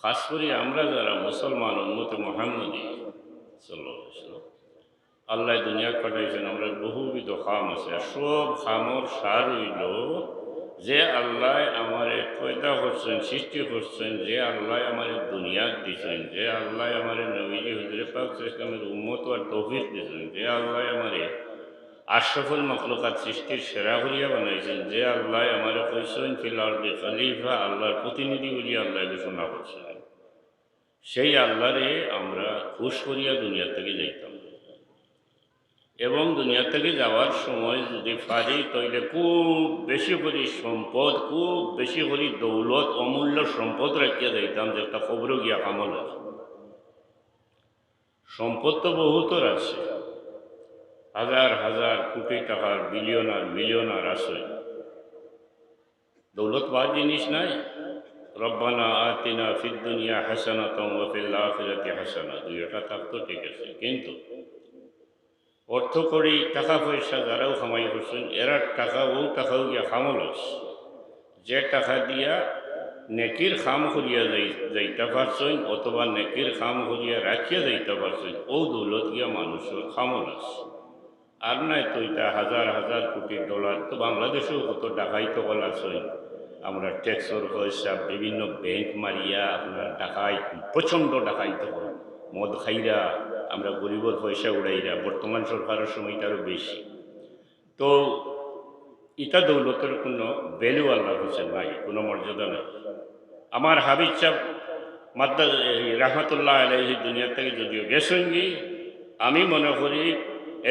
খাস করে আমরা যারা মুসলমান উম্মতে মুহাম্মদী সাল্লাল্লাহু আলাইহি ওয়াসাল্লাম, আল্লাহ দুনিয়া পাঠাইছেন, আমরা বহুবিধ খাম আছে। আর সব খামর সার হইল যে আল্লাহ আমারে পয়দা করছেন, সৃষ্টি করছেন, যে আল্লাহ আমারে দুনিয়া দিছেন, যে আল্লাহ আমারে নবীজি হুজুরে পাক ইসলামের উম্মত আর তৌফিক দিছেন, যে আল্লাহ আমারে আশরাফুল মখলুকাত সৃষ্টির সেরা করিয়া বানাইছেন, যে আল্লাহ আমারে কইছেন ফিল আরদি খলিফা, আল্লাহর প্রতিনিধি বলিয়া আল্লাহ ঘোষণা করছেন, সেই আল্লাহরে আমরা খুশ করিয়া দুনিয়া থেকে যাইতাম। এবং দুনিয়া থেকে যাওয়ার সময় যদি পারি তাইলে খুব বেশি করে সম্পদ, খুব বেশি করে দৌলত, অমূল্য সম্পদ রাখিয়া যাইতাম, যে একটা খবর গিয়া কামল আছে। সম্পদ তো বহুতর আছে, হাজার হাজার কোটি টাকার বিলিয়নার মিলিয়নার আছে। দৌলত পাওয়ার জিনিস নাই। রব্বানা আতিনা ফিদ দুনিয়া হাসানাতাও ওয়া ফিল আখিরাতি হাসানা, দুইটা থাকতো ঠিক আছে, কিন্তু অর্থ করি টাকা পয়সা যারাও কামাই করছেন, এরা টাকাও গিয়া খামল আছে। যে টাকা দিয়া নেকির খাম করিয়া যাইতে পারছেন, অথবা নেকির খাম করিয়া রাখিয়া যাইতে পারছেন, ও দৌলত গিয়া মানুষের খামল আছে। আর নাই তো এটা হাজার হাজার কোটি ডলার। তো বাংলাদেশেও কত ডাকাইতো কল আছে, আমরা ট্যাক্সর পয়সা বিভিন্ন ব্যাংক মারিয়া আপনার ডাকাই, প্রচণ্ড ডাকাইতো কল, মদ খাইরা আমরা গরিবর পয়সা উড়াইরা। বর্তমান সরকারের সময়টা আরও বেশি। তো এটা দৌলতের কোনো ভ্যালু আল্লাহ হোসেন নাই, কোনো মর্যাদা নাই। আমার হাবিব সাহেব মাদ্দা রহমতুল্লাহ আলাইহি দুনিয়া থেকে যদিও গেছেনগি, আমি মনে করি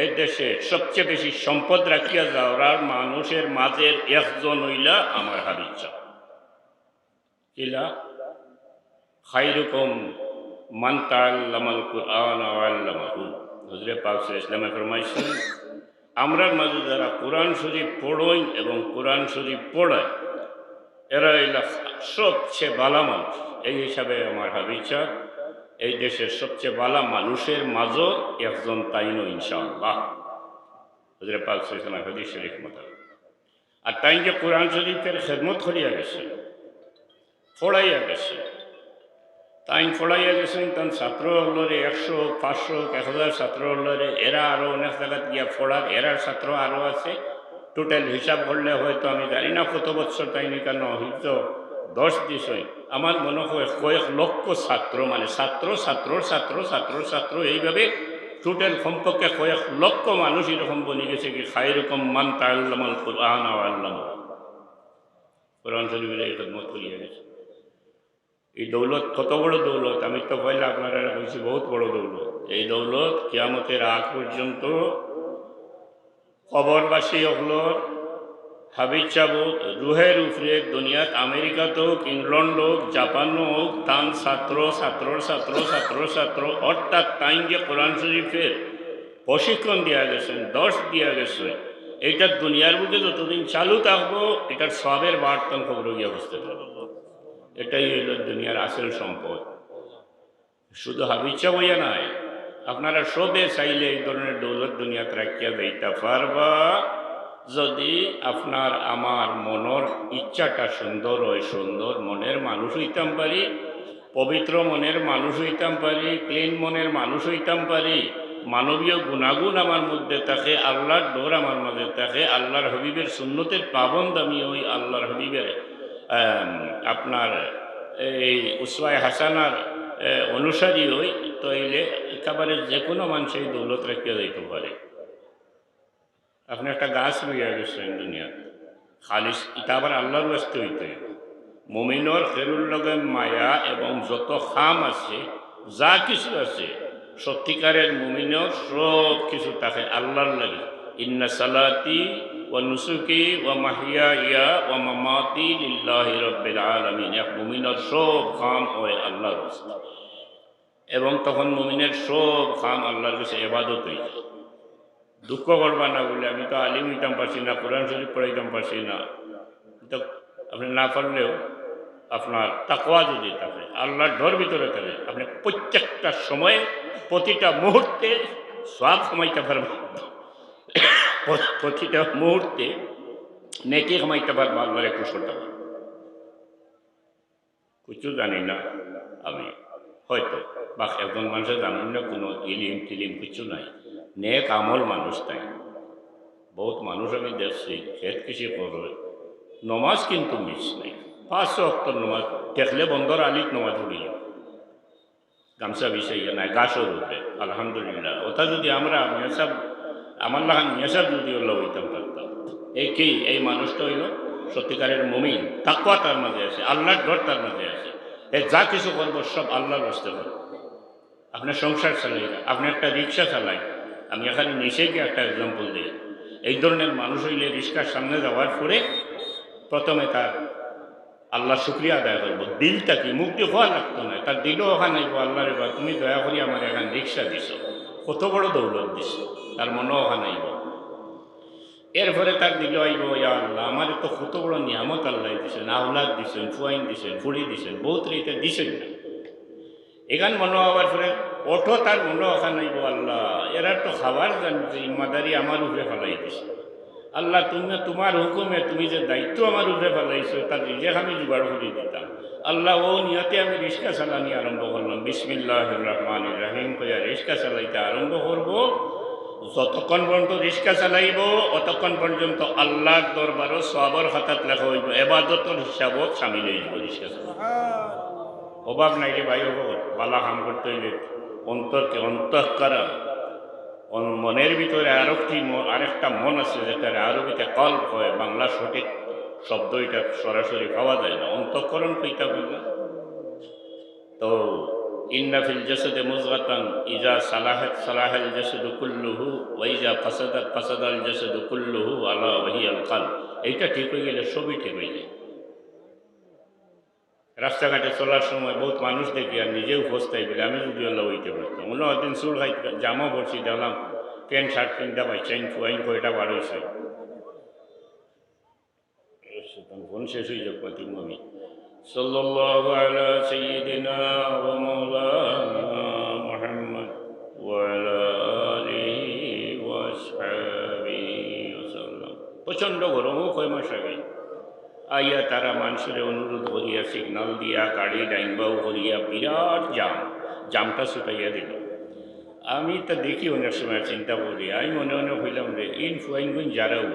এই দেশে সবচেয়ে বেশি সম্পদ রাখিয়া যাওয়ার মানুষের মাঝের একজন হইলা আমার হাবিব সাহেব। কিলা খাইরুকুম মান তাআল্লামাল কুরআন ওয়া আল্লামাহু, হুজুরে পাক সাল্লাল্লাহু আলাইহি ওয়াসাল্লাম ফরমাইছেন, আমরার মাঝে যারা কোরআন শরীফ পড়ই এবং কোরআন শরীফ পড়ায়, এরা হইল সবচেয়ে ভালো মানুষ। এই হিসাবে আমার হাবিব সাহেব এই দেশের সবচেয়ে ভালো মানুষের মাঝও একজন, তাইনো ইনশাআল্লাহ। হুজুরে পাক সাল্লাল্লাহু আলাইহি ওয়াসাল্লাম হাদিস শরীফ মোতাবেক। আর তাই যে কোরআন শরীফের খেদমত করিয়া গেছে, পড়াইয়া গেছে, তাই পড়াইয়া গেছেন, তার ছাত্র হলরে 100, 500, 1000 ছাত্র হলরে, এরা আরও অনেক জায়গায় গিয়া পড়ার, এরার ছাত্র আরও আছে। টোটাল হিসাব করলে হয়তো আমি জানি না কত বছর তাই নি, কেন হয়তো 10 দিস হয়। আমার মনে হয় কয়েক লক্ষ ছাত্র, মানে ছাত্র ছাত্র ছাত্র ছাত্র ছাত্র এইভাবে টোটাল কমপক্ষে কয়েক লক্ষ মানুষ এরকম বনে গেছে কি খায়রুকুম মান তাআল্লামাল কুরআন ওয়া আল্লামাহু, কোরআন শরীফের এই খেদমত করিয়া গেছে। এই দৌলত কত বড় দৌলত, আমি তো পয়লা আপনারা বলছি বহুত বড় দৌলত। এই দৌলত কিয়ামতের আগ পর্যন্ত কবরবাসী হলর হাবিব সাহেব রুহের উপরে দুনিয়াত, আমেরিকাতে হোক, ইংল্যান্ড হোক, জাপান হোক, তান ছাত্র ছাত্র ছাত্র ছাত্র ছাত্র, অর্থাৎ তাই যে কোরআন শরীফের প্রশিক্ষণ দেওয়া গেছেন, 10 দেওয়া গেছে, এইটার দুনিয়ার বুকে যতদিন চালু থাকবো এটার সবের বার্তন খবর গিয়ে বুঝতে পারবো। এটাই হইল দুনিয়ার আসল সম্পদ। শুধু হাবিব সাহেব হইয়া নাই, আপনারা সবে চাইলে এই ধরনের দৌলত দুনিয়াতে রাখিয়া যাইতে পারবা, যদি আপনার আমার মনের ইচ্ছাটা সুন্দর হয়। সুন্দর মনের মানুষ হইতাম পারি, পবিত্র মনের মানুষ হইতাম পারি, ক্লিন মনের মানুষ হইতাম পারি, মানবীয় গুণাগুণ আমার মধ্যে থাকে, আল্লাহর ডর আমার মধ্যে থাকে, আল্লাহর হাবিবের সুন্নতের পাবন্দ আমি ওই আল্লাহর হাবিবের আপনার এই উসওয়ায়ে হাসানার অনুসারী হই, তাইলে একেবারে যে কোনো মানুষ এই দৌলত রাখিয়া যাইতে পারে। আপনি একটা গাছ লইয়া গেছেন দুনিয়া, খালিস এটা আবার আল্লাহর ব্যস্ত হইতে, মুমিনর খেরুর লগে মায়া এবং যত খাম আছে, যা কিছু আছে, সত্যিকারের মুমিনর সব কিছু থাকে আল্লাহর লাগে। ইন্না সালাতি ওয়া নুসুকি ওয়া মাহিয়ায়া ওয়া মামাতি লিল্লাহি রাব্বিল আলামিন, এক মুমিনর সব খাম হয় আল্লাহর রাস্তা, এবং তখন মুমিনের সব খাম আল্লাহর কাছে ইবাদত হয়ে যায়। দুঃখ করবা না বলে আমি তো আলিম হইতাম পারছি না, কোরআন শরীফ পড়াইতাম পারছি না, তো আপনি না পারলেও আপনার তাকওয়া যদি থাকে, আল্লাহর ডর ভিতরে থাকে, আপনি প্রত্যেকটা সময়ে প্রতিটা মুহূর্তে সওয়াব কামাইতে পারবেন, প্রতিটা মুহূর্তে নেকি কামাইতে পারবো, আল্লাহরে খুশি করতে পারবো। কিছু জানি না, আমি হয়তো বা একজন মানুষের জানেন না কোনো ইলিম টিলিম কিছু নাই, নেক আমল মানুষ তাই। বহুত মানুষ আমি দেখছি খেত কৃষি করবে, নমাজ কিন্তু মিস নাই, 5 ওয়াক্ত নমাজ দেখলে বন্দর আলিক নমাজ পড়িল গামছা বিষাইয়া নাই গাছও রূপে আলহামদুলিল্লাহ। ওটা যদি আমরা মেসাব আমার লাগান মেসাব যদি ওল্লা হইতাম পারতাম। এই কি এই মানুষটা হইল সত্যিকারের মুমিন, তাকওয়া তার মাঝে আছে, আল্লাহর ডর তার মাঝে আছে। এ যা কিছু করবো সব আল্লাহর রাস্তে করবো। আপনার সংসার চালাই, আপনি একটা রিক্সা চালাই, আমি এখানে নিচে গিয়ে একটা এক্সাম্পল দিই। এই ধরনের মানুষ হইলে রিক্সার সামনে যাওয়ার পরে প্রথমে তার আল্লাহ শুক্রিয়া আদায় করবো। দিলটা কি মুখ দিয়ে হওয়া লাগতো না, তার দিলও ওখানে আইব আল্লাহ রে বা তুমি দয়া করি আমার এখানে রিক্সা দিছ, কত বড় দৌলত দিছ, তার মনও ওখানে আইব। এরপরে তার দিল আইব ইয়া আল্লাহ আমার তো কত বড় নিয়ামত আল্লাহ দিছেন, আওলাদ দিছেন, ফুয়াইন দিছেন, ফুড়ি দিছেন, বহুত রেতে দিছেন না। এখান মনে হওয়ার পরে ওঠো তার মনে ওখানে আইব আল্লাহ এরা তো খাবার জানছে, ইমাদারি আমার উপরে ফেলাই দিছে। আল্লাহ তুমি তোমার হুকুমে তুমি যে দায়িত্ব আমার উপরে ফেলাইছো তার রিজেক আমি জোগাড় করে দিতাম। আল্লাহ ও নিয়তে আমি রিক্সা চালানি আরম্ভ করলাম, বিসমিল্লাহির রহমানির রহিম কইয়া রিক্সা চালাইতে আরম্ভ করব। যতক্ষণ পর্যন্ত রিক্সা চালাইব অতক্ষণ পর্যন্ত আল্লাহর দরবারও সওয়াবের খাতাত লেখা হইব, ইবাদতের হিসাবও শামিল হইব রিক্সা চালানো। অভাব নাই রে ভাই, অভাব বালা কাম করতে হইলে অন্তরকে অন্তঃকরণ মনের ভিতরে আরেকটা মন আছে যেটা আরবিতে কল্প হয়, বাংলা সঠিক শব্দ এটা সরাসরি পাওয়া যায় না, অন্তঃকরণ কইতা বলবে। তো ইন্না ফিল জাসাদে মুযগাতান ইজা সালাহাত সালাহাল জাসাদু কুল্লুহু ওয়া ইজা ফাসাদাত ফাসাদাল জাসাদু কুল্লুহু আলা ওয়াহিয়াল কলব। এইটা ঠিক হয়ে গেলে সবই ঠিক হয়ে যায়। রাস্তাঘাটে চলার সময় বহুত মানুষ দেখি আর নিজেও ফস্তাই বলে আমি যদি আল্লাহ হইতে পারতাম। মনে হয় দিন চুল খাই জামা পড়ছি দেখলাম প্যান্ট শার্ট কিনতে পাইছেন ফুয়াইন কয়টা বার হয়েছে, ফোন শেষ হয়ে যাক পাতি আমি। সাল্লাল্লাহু আলা সাইয়্যিদিনা ওয়া মাওলানা মুহাম্মদ ওয়া আলা আলিহি ওয়া আসহাবিহি ওয়াসাল্লাম। প্রচণ্ড গরমও কয় মাস আগে আইয়া তারা মানুষের অনুরোধ করিয়া সিগনাল দিয়া গাড়ি ডাইনবাও করিয়া বিরাট জামটা ছুটাইয়া দিল। আমি তা দেখি অনেক সময় চিন্তা করি, আমি মনে মনে হইলাম রে ইন ফুয়াইনগুন যারাও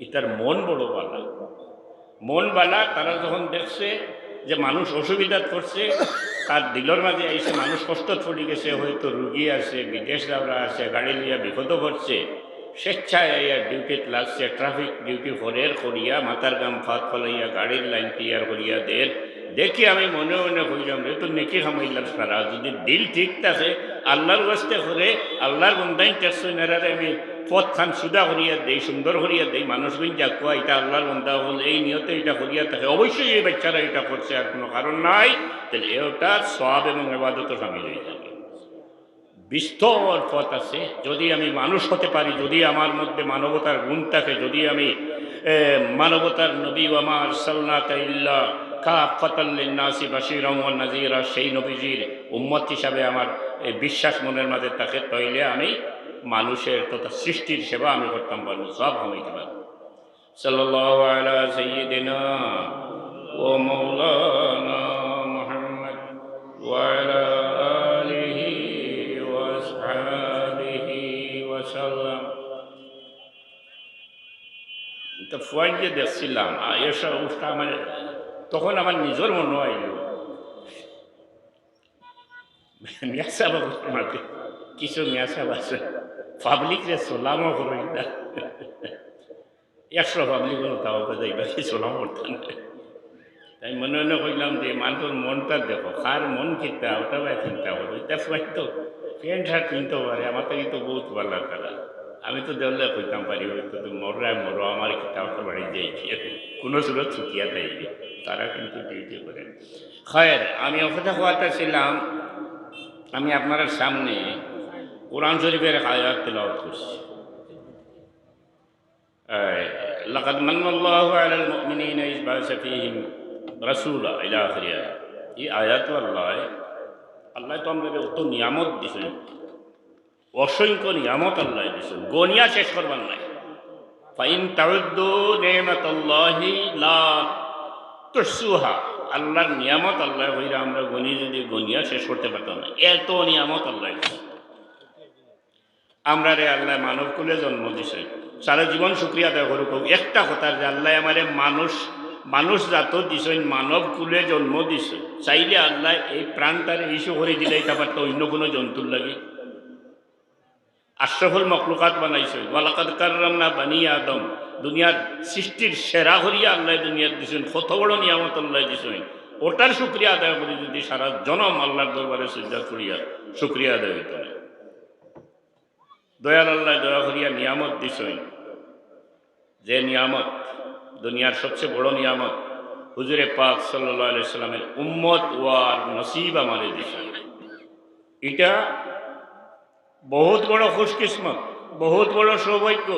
ইতার মন বড় বালা, মন বালা। তারা যখন দেখছে যে মানুষ অসুবিধা করছে তার দিলর মাঝে এসে মানুষ কষ্ট পড়ে গেছে, হয়তো রুগী আছে, বিদেশ যাওয়া আছে, গাড়ি লিয়া বিপদ করছে, স্বেচ্ছায় ডিউটিত লাগছে, ট্রাফিক ডিউটি ফরের করিয়া মাথার গাম ফাঁক ফলাইয়া গাড়ির লাইন ক্লিয়ার করিয়া দেখি আমি মনে মনে কইলাম রে তো নেকি খামাইলাম সারা। যদি দিল ঠিক থাকে আল্লাহর ওয়াস্তে করে আল্লাহর বন্দাইন টেকসইনারে আমি পথ খান সুদা করিয়া দেই, সুন্দর করিয়া দেই, মানুষগুলো যা কোয়া এটা আল্লাহর বন্দা হল এই নিয়তে এটা করিয়া থাকে, অবশ্যই এই বাচ্চারা এটা করছে আর কোনো কারণ নাই, তাহলে এটা সওয়াব এবং ইবাদতও শামিল হয়ে যাবে। বিস্তর পথ আছে। যদি আমি মানুষ হতে পারি, যদি আমার মধ্যে মানবতার গুণ থাকে, যদি আমি মানবতার নবী ওয়া মা আরসালনাকা ইল্লা কাফাতাল লিন্নাসি বাশীরান ওয়া নাযীরা, সেই নবীজির উম্মত হিসাবে আমার এই বিশ্বাস মনের মাঝে থাকে, তাইলে আমি মানুষের তথা সৃষ্টির সেবা আমি করতাম পারবো, সব হইতে পারবো। সাল্লাল্লাহু আলা সাইয়্যিদিনা ওয়া মাওলানা মুহাম্মদ ওয়া আলা আলিহি ওয়া আসহাবিহি ওয়া সাল্লাম। তো ফুয়াইন যে দেখছিলাম এসব উঠটা আমার তখন আমার নিজের মনে হইল মিয়াসাব মাঝে কিছু মিয়াসাব আছে পাবলিক রে সোলামও করই না, 100 পাবলিক তাও যাইবা কি সোলাম করতাম। তাই মনে মনে কইলাম যে মানুষের মনটা দেখো, কার মন কিনতে ওটা ভাই চিন্তা করো। এটা ফুয়াই তো প্যান্ট শার্ট কিনতে পারে, আমার থেকে তো বহুত ভালো তারা। আমি তো দেওয়ালে কইতাম পারি হয়তো তো মরায় মরো আমার কিতাবটা বাড়ি যাইছি, কোনো সুরত ছুটিয়া দেয়নি, তারা কিন্তু ডিউটি করেন। খয়ের আমি অপেক্ষা হওয়াটা ছিলাম, আমি আপনার সামনে কোরআন শরীফের আয়াত তেলাওয়াত করছি। লাকাদ মান্নাল্লাহু আলাল মুমিনিনা ইয বা'আসা ফীহিম রাসূলা ইলা আখিরি আয়াত। এই আয়াত আল্লাহ তো আমাদের অত নিয়ামত দিয়েছেন, অসংখ্য নিয়ামত আল্লাহ দিয়েছেন, গনিয়া শেষ করবার নাই। ফাইন তাউদ্দু নি'মাতাল্লাহি লা তুহসুহা, আল্লাহর নিয়ামত আল্লাহ হইরা আমরা গনি যদি গনিয়া শেষ করতে পারতাম না, এত নিয়ামত আল্লাহ। আমরা রে আল্লাহ মানব কুলে জন্ম দিছে, সারা জীবন শুক্রিয়া আদায় করুক। একটা কথা যে আল্লাহ আমারে মানুষ জাত দিছে, মানব কুলে জন্ম দিছে, চাইলে আল্লাহ এই প্রাণটারে ইস্যু করে দিলে এটা পারত অন্য কোনো জন্তুর লাগে। আশরাফুল মখলুকাত বানাইছে, ওয়ালাকাদ কাররামনা বানি আদম, দুনিয়ার সৃষ্টির সেরা করিয়া আল্লাহ দুনিয়ার দিছেন, কত বড় নিয়ামত আল্লাহ দিছেন। ওটার শুক্রিয়া আদায় করি যদি সারা জনম আল্লাহর দরবারে সিজদা করিয়া শুক্রিয়া আদায় হইত না। দয়াল আল্লাহ দয়া করিয়া নিয়ামত দিছেন, যে নিয়ামত দুনিয়ার সবচেয়ে বড় নিয়ামত হুজুরে পাক সাল্লাল্লাহু আলাইহি সাল্লামের উম্মত ওয়ার নসিব আমারে দিছেন। এটা বহুত বড় খুশকিসমত, বহুত বড় সৌভাগ্য।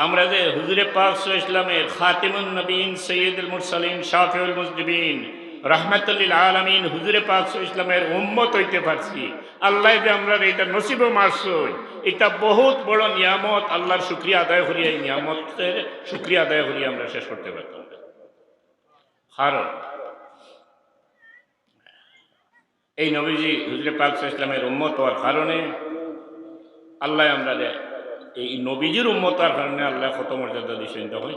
আমরা যে হুজুরে পাক সাল্লাল্লাহু আলাইহি সাল্লামের খাতিমুন নবীন, সৈয়দুল মুরসালিন, শাফিউল মুজনিবিন, রাহমাতুল আলামিন হুজুরে পাক সাল্লাল্লাহু আলাইহি সাল্লামের উম্মত হইতে পারছি, আল্লাহ যে আমরা এটা নসিবে মারছই, এটা বহুত বড় নিয়ামত। আল্লাহর শুকরিয়া আদায় করি, এই নিয়ামতের শুকরিয়া আদায় করি আমরা শেষ করতে পারতাম। কারণ এই নবীজি হুজুরে পাক সাল্লাল্লাহু আলাইহি সাল্লামের উম্মত হওয়ার কারণে আল্লাহ আমরা এই নবীজির উম্মত হওয়ার কারণে আল্লাহ কত মর্যাদা দিয়েছেন। তখন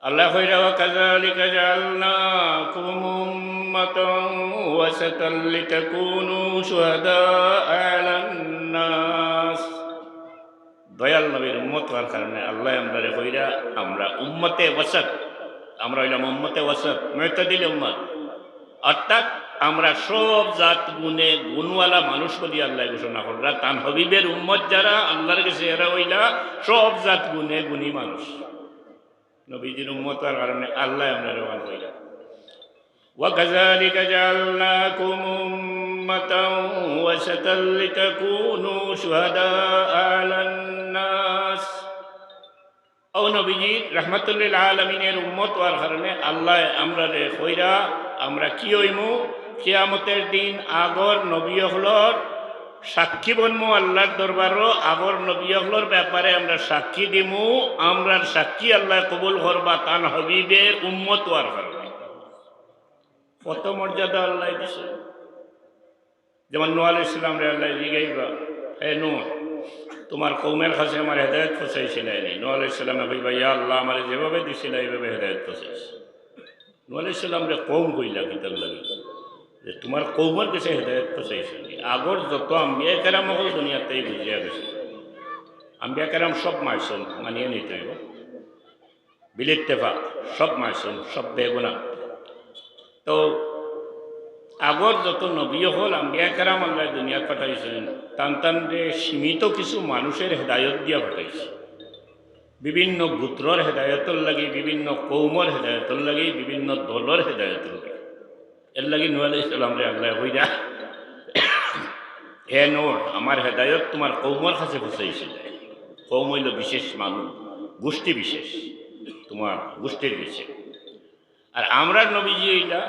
আল্লাহ কইরা ওয়া কাযালিকা জাআলনাকুম উম্মাতান ওয়াসাতাল লিতাকুনু শুহাদাআ আলান নাস। দয়াল নবীর উম্মত হওয়ার কারণে আল্লাহ আমরা কইরা আমরা উম্মতে ওয়াসাত, আমরা হইলাম উম্মতে ওয়াসাত, মুতাদিল উম্মত। অর্থাৎ আমরা সব জাত গুণে গুণওয়ালা মানুষ বলি আল্লাহ ঘোষণা কররা। তান হবিবের উম্মত যারা আল্লাহর কাছে এরা হইলা সব জাত গুণে গুণী মানুষ। নবীজির উম্মত হওয়ার কারণে আল্লাহ আমরা রওয়ান হইলাম। ওয়া কাযালিকা জাআলনাকুম উম্মাতান ওয়াসাতাল লিতাকুনু শুহাদাআ আলান নাস। ও নবীজি রাহমাতুল আলামিনের উম্মত হওয়ার কারণে আল্লাহ আমরা রে কইরা আমরা কি হইমু, কিয়ামতের দিন আগর নবী হলর সাক্ষী বনমু আল্লাহর দরবারও, আগর নবী হলর ব্যাপারে আমরা সাক্ষী দিমু। আমরার সাক্ষী আল্লাহ কবুল করবা তান হবিবের উম্মত হওয়ার কারণে। কত মর্যাদা আল্লাহ দিছে। যেমন নূহ আলাইহিস সালাম রে আল্লাহ জিগাইবা, হে নূহ তোমার কওমের কাছে আমার হেদায়েত পৌঁছাইছিল না। নূহ আলাইহিস সালাম কইবা, ইয়া আল্লাহ আমারে যেভাবে দিছিল এইভাবে হেদায়েত পৌঁছাইছে। নূহ আলাইহিস সালাম রে কওম কইলা কিতাব লাগি যে তোমার কওমের কাছে হেদায়েত পৌঁছাইছে। আগর যত আম্বিয়া কেরাম হল দুনিয়াতেই বুঝিয়া গেছে। আম্বিয়া কেরাম সব মাসুম, মানিয়ে নিতে হইব, বিল ইত্তেফাক সব মাসুম, সব বেগুনাহ। তো আগর যত নবী হল আম্বিয়া কেরাম আল্লাহ দুনিয়া পাঠাইছেন, টান রে সীমিত কিছু মানুষের হেদায়ত দিয়া পাঠাইছে। বিভিন্ন গোত্রর হেদায়তর লাগি, বিভিন্ন কৌমর হেদায়তর লাগি, বিভিন্ন দলের হেদায়তর লাগি। এর লাগি নূহ আলাইহিস সালাম রে আল্লাহ কইরা, হে নূহ আমার হেদায়ত তোমার কৌমর কাছে পৌঁছাইছিল। কৌম হইল বিশেষ মানুষ, গোষ্ঠী বিশেষ, তোমার গোষ্ঠীর বিশেষ। আর আমরা নবীজি হইলা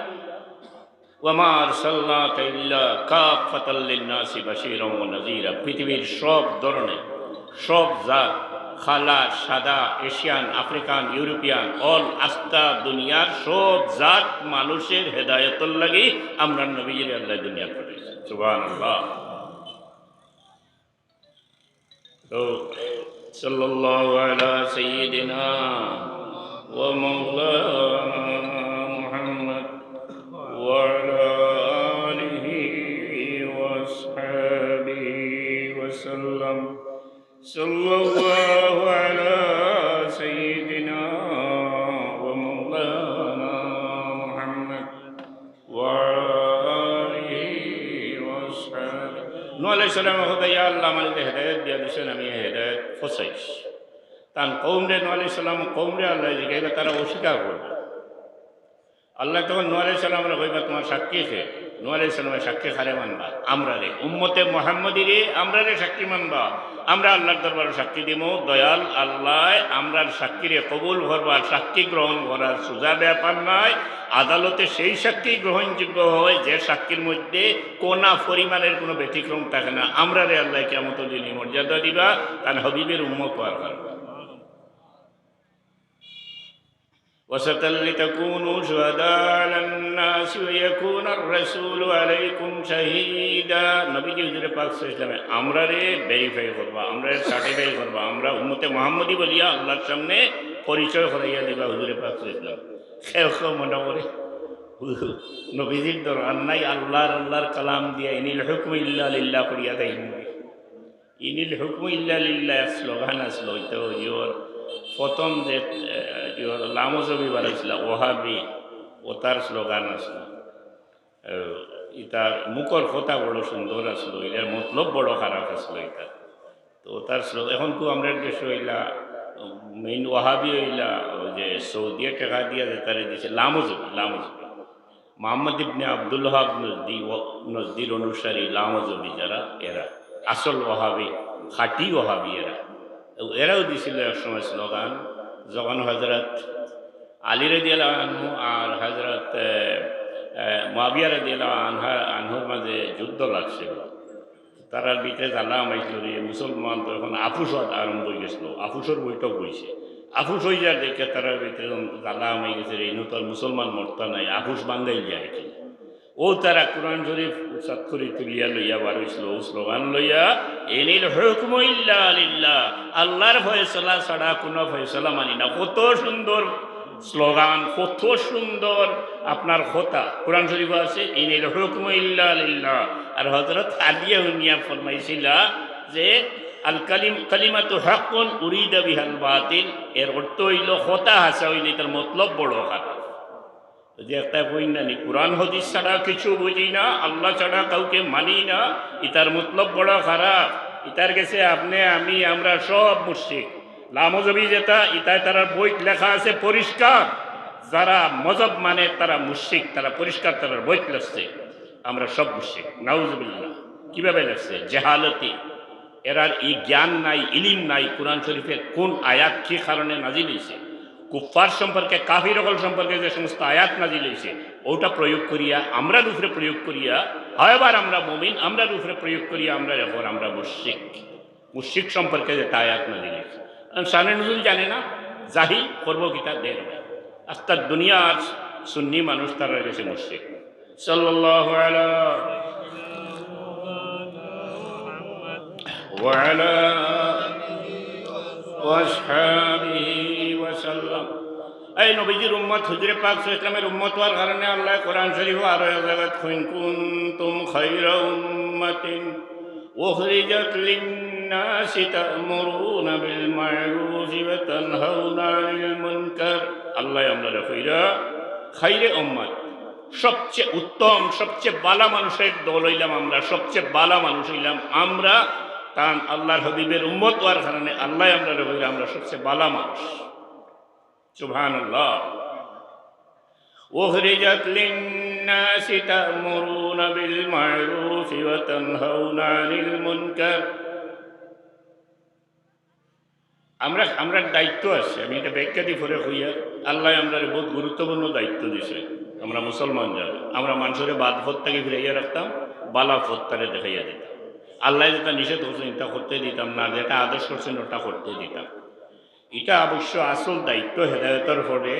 ওয়ামা আরসালনাকা ইল্লা কাফাতাল লিন্নাসি বাশীরাও ওয়া নাযীরা। পৃথিবীর সব ধরনের সব জাত, খালা, সাদা, এশিয়ান, আফ্রিকান, ইউরোপিয়ান, অল আস্তা দুনিয়ার সব জাত মানুষের হেদায়তর লাগি আমরা নবীজির আল্লাহ দুনিয়া পাঠাইছে। সুবহানাল্লাহ। তো সাল্লাল্লাহু আলা সাইয়্যিদিনা ওয়া মাওলানা মুহাম্মদ ওয়া আলা আলিহি ওয়া আসহাবিহি ওয়া সাল্লাম। সাল্লাল্লাহু আলা সাইয়্যিদিনা ওয়া মাওলানা মুহাম্মদ ওয়া আলা আলিহি ওয়া আসহাবিহি। নূহ আলাইহিস সালাম কইবা, ইয়া আল্লাহ আমাকে হেদায়েত দিয়া দিছেন, আমি হেদায়েত পৌঁছাইছি। তান কওমরে নূহ আলাইহিস সালাম কওমরে আল্লাহ জিগাইবা, তারা অস্বীকার করবে। আল্লাহ তখন নূহ আলাইহিস সালামরে কইবা তোমার সাক্ষী কে? নূহ আলাইহিস সালামের সাক্ষী কারে মানবা? আমরা রে উম্মতে মুহাম্মদী রে আমরা রে সাক্ষী মানবা। আমরা আল্লাহর দরবারে সাক্ষী দিব, দয়াল আল্লাহ আমরার সাক্ষী রে কবুল করবার, সাক্ষী গ্রহণ করার সোজা ব্যাপার নাই। আদালতে সেই সাক্ষী গ্রহণযোগ্য হয় যে সাক্ষীর মধ্যে কোনা পরিমাণের কোনো ব্যতিক্রম থাকে না। আমরা রে আল্লাহ কিয়ামতের দিন মর্যাদা দিবা কারণ হবিবের উম্মত হওয়ার কারণে। ওয়াসাতাল লিতাকুনু শুহাদা আলান নাস ওয়া ইয়াকুনার রাসূলু আলাইকুম শাহীদা। নবীজি হুজুরে পাক সাল্লাল্লাহু আলাইহি ওয়াসাল্লাম আমরারে ভেরিফাই করবা, আমরারে সার্টিফাই করবা, আমরা উম্মতে মুহাম্মদী বলিয়া আল্লাহর সামনে পরিচয় করাইয়া দিবা হুজুরে পাক সাল্লাল্লাহু আলাইহি ওয়াসাল্লাম। কেউ মনে করে নবীজির দরকার নাই, আল্লাহর কালাম দিয়া ইনিল হুকমু ইল্লা লিল্লাহ করিয়া দেয়। ইনিল হুকমু ইল্লা লিল্লাহ স্লোগান আসলো, তো ইয়োর প্রথম যে লামজবি বানাইছিল ওহাবি, ও তার স্লোগান আসলো। ইতার মুখর কথা বড় সুন্দর আসলো, এটার মতলব বড় খারাপ আসলো এটা। তো তার স্লোগান এখন তো আমরা দেশ হইলা মেইন ওহাবি হইলা যে সৌদিয়া টাকা দিয়া যে তারা দিছে লামজবি। মোহাম্মদ ইবনে আব্দুল ওয়াহাব নজদির অনুসারী লামজবি যারা, এরা আসল ওহাবি, খাঁটি ওহাবি এরাও দিছিল একসময় স্লোগান। যখন হজরত আলী রাদিয়াল্লাহু আনহু আর হজরত মুআবিয়া রাদিয়াল্লাহু আনহুর মাঝে যুদ্ধ লাগছিল, তারার ভিতরে জ্বালা আমাইছিল রে মুসলমান, তো এখন আফুস আরম্ভ হয়ে গেছিল, আফুসের বৈঠক হয়েছে। আফুস হয়ে যার দেখে তারার ভিতরে জ্বালা আমাই গেছে রে, ইনু তো আর মুসলমান মরতা নাই, আফুস বাঙ্গাই যায় কি ও তারা কোরআন শরীফ উচ্চাত করে তুলিয়া লইয়া বার হয়েছিল, ও স্লোগান লইয়া ইনিল হুকমু ইল্লা লিল্লাহ, আল্লাহর ফয়সালা ছাড়া কোনো ফয়সালা মানি না। কত সুন্দর স্লোগান, কত সুন্দর আপনার কথা কোরআন শরীফ আছে, ইনিল হুকমু ইল্লা লিল্লাহ। আর হযরত আলিয়া উনিয়া ফরমাইছিলা যে আল কালিমাতু হাক্কুন উরিদা বিহাল বাতিল, এর অর্থ হইল কথা হাসা হইলে তার মতলব বড় খারাপ। যে একটা বই নানি কোরআন হাদিস ছাড়া কিছু বুঝি না, আল্লাহ ছাড়া কাউকে মানি না, ইতার মতলব বড় খারাপ। ইতার গেছে আপনি আমি আমরা সব মুশরিক। লামজবি যেটা ইতায় তার বই লেখা আছে পরিষ্কার, যারা মজব মানে তারা মুশরিক, তারা পরিষ্কার তার বই লেখছে আমরা সব মুশরিক। নাউজুবিল্লাহ। কিভাবে লেখছে? জাহালতি, এরার এই জ্ঞান নাই, ইলিম নাই কোরআন শরীফের কোন আয়াত কি কারণে নাজিল হয়েছে, কুফার সম্পর্কে কাফির হল সম্পর্কে যে সমস্ত আয়াত নাজিল হয়েছে ওটা প্রয়োগ করিয়া আমরার উপরে প্রয়োগ করিয়া হয়বার আমরা মুমিন, আমরার উপরে প্রয়োগ করিয়া আমরা এখন আমরা মুশরিক সম্পর্কে যে আয়াত নাজিল হয়েছে শানে নুজুল জানে না, জাহিল করবো কিতাব দেন আস্তার দুনিয়ার সুন্নি মানুষ তারা গেছে মুশরিক। সাল্লাল্লাহু আলা এই নবীজির উম্মত হুজুরে পাক ইসলামের উম্মত হওয়ার কারণে আল্লাহ কোরআন শরীফ আরো জায়গায় কুনতুম খায়রা উম্মাতিন উখরিজাত লিন-নাসি তা'মুরুনা বিল মা'রুফি ওয়া তানহাউনা আনিল মুনকার। আল্লাহ আমরা খায়রে উম্মত, সবচেয়ে উত্তম সবচেয়ে বালা মানুষের দল হইলাম আমরা, সবচেয়ে বালা মানুষ হইলাম আমরা, কারণ আল্লাহর হাবিবের উম্মত হওয়ার কারণে আল্লাহ আমরা সবচেয়ে বালা মানুষ। সুবহানাল্লাহ। উখরিজাত লিন-নাসি তা'মুরুনা বিল মা'রুফি ওয়া তানহাউনা আনিল মুনকার। আমরা দায়িত্ব আছে, আমি এটা ব্যাখ্যা দিয়ে পরে হইয়া আল্লাহ আমরা বহুত গুরুত্বপূর্ণ দায়িত্ব দিছে। আমরা মুসলমান যারা আমরা মানুষের বাদ ফত্তাকে ফিরাইয়া রাখতাম, বালা ফত্তারে দেখাইয়া দিতাম। আল্লাহ যেটা নিষেধ করছেন এটা করতে দিতাম না, যেটা আদেশ করছেন ওটা করতে দিতাম। এটা অবশ্য আসল দায়িত্ব হেদায়তের পরে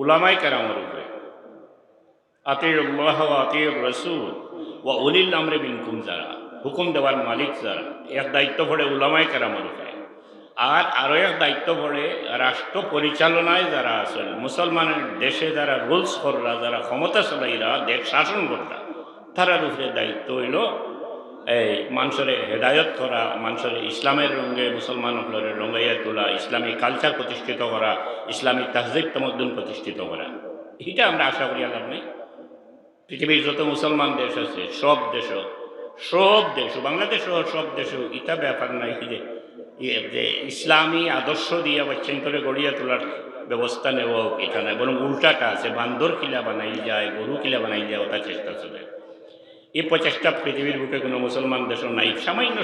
উলামায়ে কেরামের উপরে। আতিউল্লাহ ওয়া আতিউর রাসূল ওয়া উলিল আমরি মিনকুম, যারা হুকুম দেওয়ার মালিক যারা, এর দায়িত্ব পড়ে উলামায়ে কেরামের উপরে। আর আরও এক দায়িত্ব পড়ে রাষ্ট্র পরিচালনায় যারা আছেন, মুসলমানের দেশে যারা রুলস কররা, যারা ক্ষমতা চালাইরা, দেশ শাসন কররা, তারার উপরে দায়িত্ব হইল এই মানুষের হেদায়ত করা, মানুষের ইসলামের রঙে মুসলমানগুলোর রঙাইয়া তোলা, ইসলামী কালচার প্রতিষ্ঠিত করা, ইসলামী তাহজিব তামাদ্দুন প্রতিষ্ঠিত করা। এটা আমরা আশা করি আল্লাহ নেই। পৃথিবীর যত মুসলমান দেশ আছে সব দেশ বাংলাদেশও সব দেশেও এটা ব্যাপার নাই যে ইসলামী আদর্শ দিয়ে বাচ্চান করে গড়িয়া তোলার ব্যবস্থা নেব, এটা নাই, বরং উল্টাটা আছে। বান্দর কিলা বানাই যায়, গরু কিলা বানাই যায়, ওটা চেষ্টা চলে। এই প্রচেষ্টা পৃথিবীর বুকে কোনো মুসলমান দেশও নাই।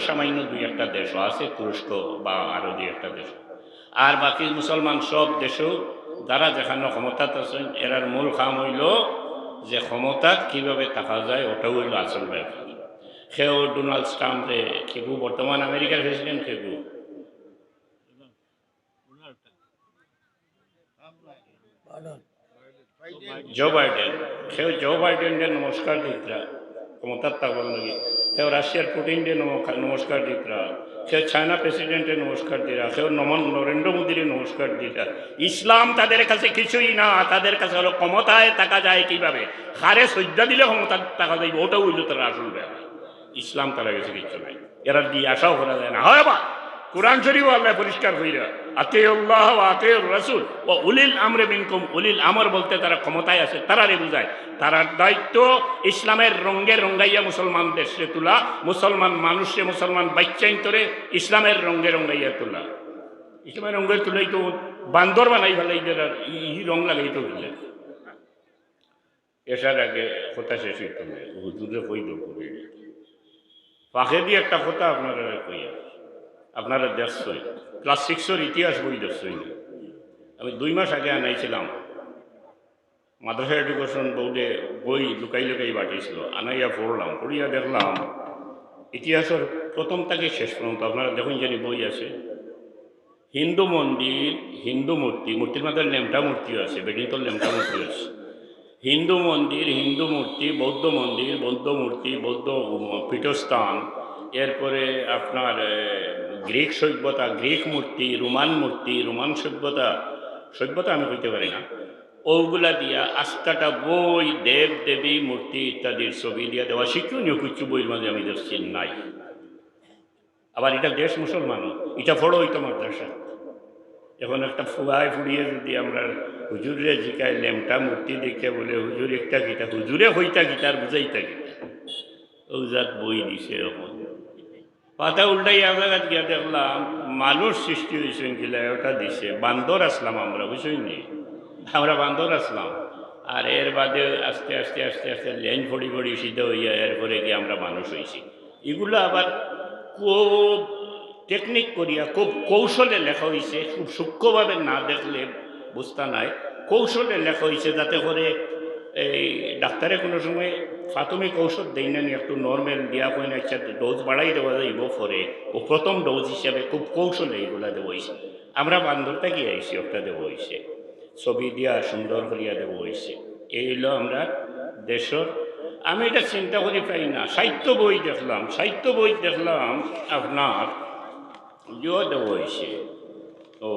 সামান্য দুই একটা দেশও আছে, তুরস্ক বা আরও দুই একটা দেশ। আর বাকি মুসলমান সব দেশেও যারা যেখানে ক্ষমতাত আছেন, এরার মূল কাম হইল যে ক্ষমতা কীভাবে থাকা যায়, ওটাও হইল আসল ব্যাপার। সেও ডোনাল্ড ট্রাম্পে খেবু, বর্তমান আমেরিকার প্রেসিডেন্ট খেবু, জো বাইডেন, সেও জো বাইডেনকে নমস্কার দিতরা ক্ষমতার তাগর লাগে, সেও রাশিয়ার পুটিনকে নমস্কার দিতরা, সে চায়না প্রেসিডেন্টে নমস্কার দিরা, সেও নরেন্দ্র মোদীর নমস্কার দিরা। ইসলাম তাদের কাছে কিছুই না, তাদের কাছে হলো ক্ষমতায় থাকা যায় কিভাবে, হারে সজ্জা দিলে ক্ষমতা টাকা যাইবে, ওটাও হইল তারা আসল ব্যাপার। ইসলাম তারা কাছে কিছু নাই, এরা দিয়ে আশাও করা যায় না। হয় বা কোরআন শরীফ আল্লাহ পরিষ্কার হইরা আতিউল্লাহ ওয়া আতিউর রাসূল ওয়া উলিল আমরি মিনকুম, উলিল আমর বলতে তারা ক্ষমতায় আছে তারারে বুঝায়। তারার দায়িত্ব ইসলামের রঙে রঙ্গাইয়া মুসলমান দেশে তোলা, মুসলমান মানুষে মুসলমান বাচ্চাইন করে ইসলামের রঙে রঙ্গাইয়া তোলা। ইসলামের রঙে তুলেই তো বান্দর বানাই ফেলাই, রং লাগাই তো হইলে এসার আগে কথা শেষ হইতে হবে। হুজুরে কই দো করি ফাঁকে দিয়ে একটা কথা আপনারা কইয়া, আপনারা দেখছই ক্লাস 6-এর ইতিহাস বই দেখছই না। আমি 2 মাস আগে আনাইছিলাম, মাদ্রাসা এডুকেশন বোর্ডে বই লুকাই লুকাই বাটিয়েছিল, আনাইয়া পড়লাম, পড়িয়া দেখলাম ইতিহাসের প্রথম থেকে শেষ পর্যন্ত আপনারা দেখুন জানি বই আছে। হিন্দু মন্দির, হিন্দু মূর্তি, মূর্তির মাথায় লেমটা মূর্তিও আছে, বেডিতর লেমটা মূর্তি আছে। হিন্দু মন্দির, হিন্দু মূর্তি, বৌদ্ধ মন্দির, বৌদ্ধ মূর্তি, বৌদ্ধ পীঠস্থান, এরপরে আপনার গ্রিক সভ্যতা, গ্রিক মূর্তি, রোমান সভ্যতা, সভ্যতা আমি কইতে পারি না, ওগুলা দিয়া আস্তাটা বই, দেব দেবী মূর্তি ইত্যাদির ছবি দিয়া দেওয়া শিক্ষণীয় কিছু বইয়ের মাঝে আমি দেখছি নাই। আবার এটা দেশ মুসলমান, এটা ফড়ো হইতো মাদ্রাসা। এখন একটা ফুড়িয়ে যদি আমরা হুজুরে জিকায় লেমটা মূর্তি দেখে বলে হুজুর একটা গীতা, হুজুরে হইতা গীতার বুঝাইতা গীতা, ওজাত বই দিছে। এখন পাতা উল্টাই আমরা গিয়া দেখলাম মানুষ সৃষ্টি হয়েছেন কিলা, ওটা দিছে বান্দর আসলাম আমরা, বুঝলি আমরা বান্দর আসলাম। আর এর বাদে আস্তে আস্তে আস্তে আস্তে লেন ফড়ি ফড়ি সিদ্ধ হইয়া এরপরে গিয়ে আমরা মানুষ হয়েছি। এগুলো আবার খুব টেকনিক করিয়া খুব কৌশলে লেখা হয়েছে, খুব সূক্ষ্মভাবে না দেখলে বুঝতা নাই, কৌশলে লেখা হয়েছে যাতে করে এই ডাক্তারে কোনো সময় প্রাথমিক ঔষধ দেই না, একটু নর্মাল দিয়া কই না, ইচ্ছা ডোজ বাড়াই দেওয়া যাইব পরে, ও প্রথম ডোজ হিসাবে খুব কৌশলে এইগুলা দেওয়া হয়েছে। আমরা বান্দরটা গিয়ে আইসি ওটা দেওয়া হয়েছে, ছবি দিয়া সুন্দর করিয়া দেওয়া হয়েছে। এই হলো আমরা দেশের। আমি এটা চিন্তা করি পাই না, সাহিত্য বই দেখলাম আপনার ইয়ে দেওয়া হয়েছে, তো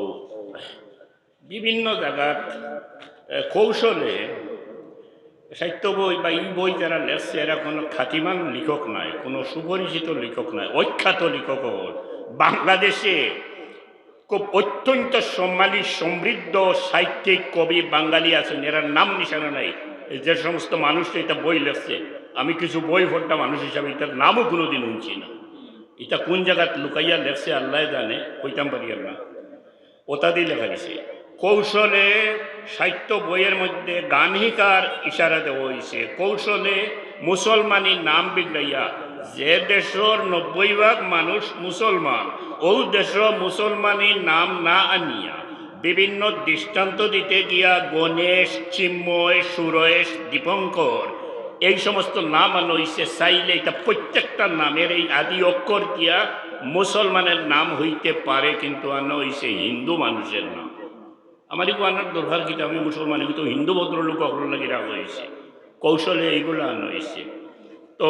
বিভিন্ন জায়গার কৌশলে সাহিত্য বই বা এই বই যারা লেখছে এরা কোনো খ্যাতিমান লেখক নয়, কোনো সুপরিচিত লেখক নয়, অখ্যাত লেখক। বাংলাদেশে খুব অত্যন্ত সম্মানী সমৃদ্ধ সাহিত্যিক কবি বাঙালি আছেন, এরা নাম নিশানা নাই। যে সমস্ত মানুষ এটা বই লেখছে, আমি কিছু বই পড়তাম মানুষ হিসাবে, এটার নামও কোনোদিন শুনছি না। এটা কোন জায়গাত লুকাইয়া লেখছে আল্লাহ জানে, কইতাম পারি না। ওটা দিয়ে লেখা গেছে কৌশলে। সাহিত্য বইয়ের মধ্যে গানহিকার ইশারা দেওয়া হয়েছে, কৌশলে মুসলমানি নাম বিগড়াইয়া, যে দেশের 90% মানুষ মুসলমান, ও দেশ মুসলমানি নাম না আনিয়া বিভিন্ন দৃষ্টান্ত দিতে গিয়া গণেশ, চিন্ময়, সুরেশ, দীপঙ্কর এই সমস্ত নাম আনা হয়েছে। চাইলে এটা প্রত্যেকটা নামের এই আদি অক্ষর দিয়া মুসলমানের নাম হইতে পারে, কিন্তু আনা হয়েছে হিন্দু মানুষের নাম। আমার এগুলো আনার দরকার, কিন্তু আমি মুসলমান, কিন্তু হিন্দু ভদ্রলোক অগ্র লাগে রাখা হয়েছে, কৌশলে এইগুলো আনা হয়েছে। তো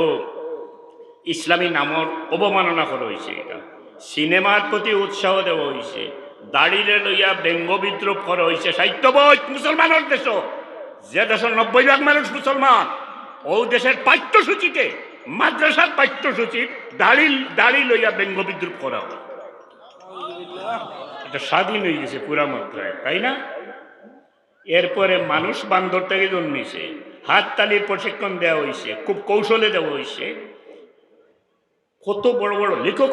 ইসলামী নামর অবমাননা করা হয়েছে। এটা সিনেমার প্রতি উৎসাহ দেওয়া হয়েছে, দাড়িরে লইয়া ব্যঙ্গ বিদ্রোপ করা হয়েছে। সাহিত্য বই মুসলমানের দেশ, যে দেশের 90% মানুষ মুসলমান, ও দেশের পাঠ্যসূচিতে, মাদ্রাসার পাঠ্যসূচির দাড়ি লইয়া ব্যঙ্গ বিদ্রুপ করা হয়। এটা স্বাধীন হয়ে গেছে পুরা মাত্রায়, তাই না? এরপরে মানুষ বান্দর থেকে জন্মেছে, হাততালির প্রশিক্ষণ দেওয়া হয়েছে, খুব কৌশলে দেওয়া হয়েছে। কত বড় বড় লেখক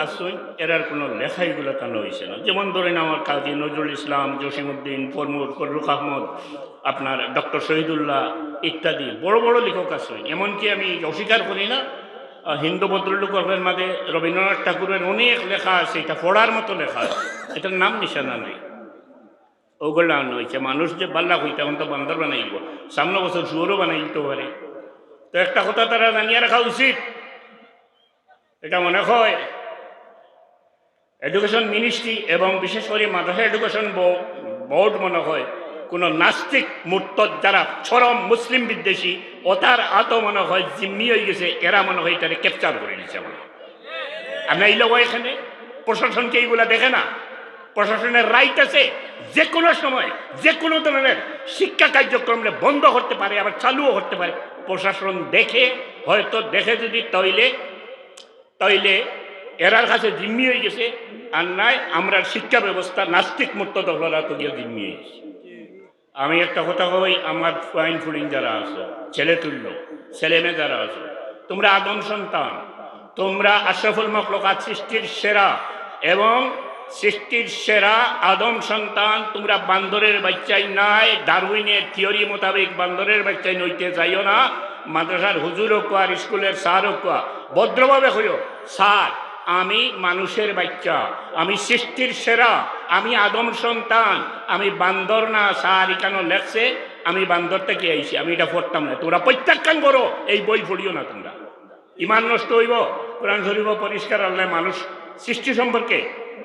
আসছেন, এরার কোনো লেখা এগুলো কেন হয়েছে না। যেমন ধরেন আমার কাজী নজরুল ইসলাম, জসিমউদ্দিন, ফররুখ আহমদ, আপনার ডক্টর শহীদুল্লাহ ইত্যাদি বড় বড় লেখক আসছেন। এমনকি আমি অস্বীকার করি না, হিন্দু ভদ্রলোকের মাঝে রবীন্দ্রনাথ ঠাকুরের অনেক লেখা আছে, এটা পড়ার মতো লেখা আছে, এটার নাম নিশানা নেই। ওগুলো আনা হয়েছে। মানুষ যে বাল্লা হইতে এখন তো বান্দর বানাইব, সামনে বছর শুয়োরও বানাই দিতে পারে। তো একটা কথা তারা জানিয়ে রাখা উচিত, এটা মনে হয় এডুকেশন মিনিস্ট্রি এবং বিশেষ করে মাদ্রাসা এডুকেশন বোর্ড মনে হয় কোনো নাস্তিক মুরতাদ যারা চরম মুসলিম বিদ্বেষী ওটার আতো মনে হয় জিম্মি হয়ে গেছে, এরা মনে হয় এটাকে ক্যাপচার করে নিচ্ছে। মনে হয় আমরা এই লোক এখানে প্রশাসনকে এইগুলা দেখে না। প্রশাসনের রাইট আছে যে কোনো সময় যে কোনো ধরনের শিক্ষা কার্যক্রমে বন্ধ করতে পারে, আবার চালুও করতে পারে। প্রশাসন দেখে, হয়তো দেখে যদি তাইলে এরার কাছে জিম্মি হয়ে গেছে, আর নাই আমরা শিক্ষা ব্যবস্থা নাস্তিক মুক্ত হলা তো গিয়ে জিম্মি হয়ে গেছে। আমি একটা কথা কই, আমার ফাইন ফুডিং যারা আছো, ছেলে তুল্য ছেলে মেয়ে যারা আছো, তোমরা আদম সন্তান, তোমরা আশরাফুল মাখলুকাত সৃষ্টির সেরা এবং সৃষ্টির সেরা আদম সন্তান। তোমরা বান্দরের বাচ্চাই নাই, ডারউইনের থিওরি মোতাবেক বান্দরের বাচ্চাই নইতে যাইও না। মাদ্রাসার হুজুর হোক আর স্কুলের স্যার হোক, ভদ্রভাবে হইও, স্যার আমি মানুষের বাচ্চা, আমি সৃষ্টির সেরা, আমি আদম সন্তান, আমি বান্দর না। স্যার এখানে লেখছে আমি বান্দর থেকে আইছি, আমি এটা পড়তাম না। তোমরা প্রত্যাখ্যান করো, এই বই পড়িও না। তোমরা ইমান নষ্ট হইব। কোরআন শরীফ পরিষ্কার আল্লাহ মানুষ সৃষ্টি সম্পর্কে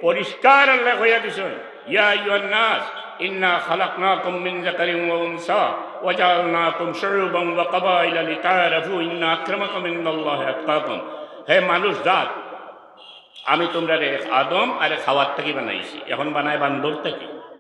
পরিষ্কার আল্লাহ হইয়া দিছেন, ইয়া আইয়ুহান নাস ইন্না খালাকনাকুম মিন যাকারিন ওয়া উনসা ওয়া জাআলনাকুম শুউবান ওয়া কাবাইলা লিতাআরাফু ইন্না আক্রামাকুম ইনদাল্লাহি আতকাকুম। হে মানুষ জাত, আমি তোমরা রে আদম আর খাওয়ার থেকে বানাইছি, এখন বানায় বান্দর থেকে।